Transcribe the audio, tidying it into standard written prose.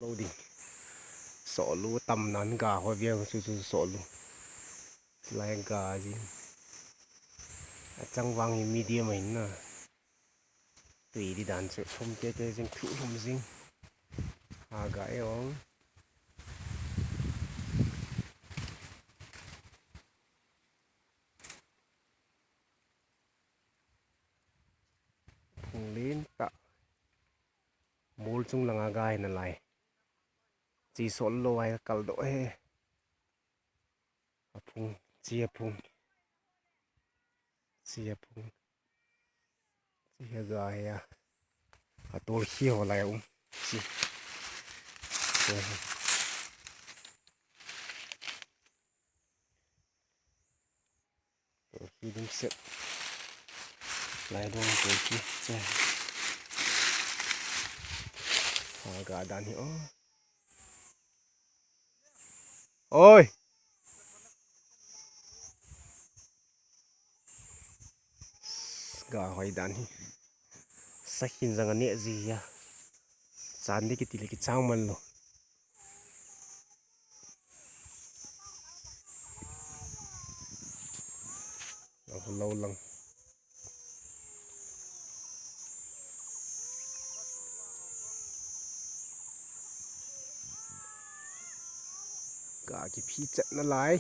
lâu đi sọ lúa tầm nắn gà hoa viên su sọ lúa lại gà gì trăng vàng thì medium ấy nè tùy đi đàn sự không chơi chơi xem thử không riêng gái ông phùng lên tạ mول chung là gai nè lại chỉ sọ lúa hay cào độ he phùng chia gai tôi khiêu lại ông chi khi đứng sệt lại đông tôi chi chơi gà đàn hiểu ôi gà hoài đàn hi sắc hình rằng nè gì à sàn đi cái tỷ lệ cái trang mình luôn lâu lăng cả cái phi trận nó lại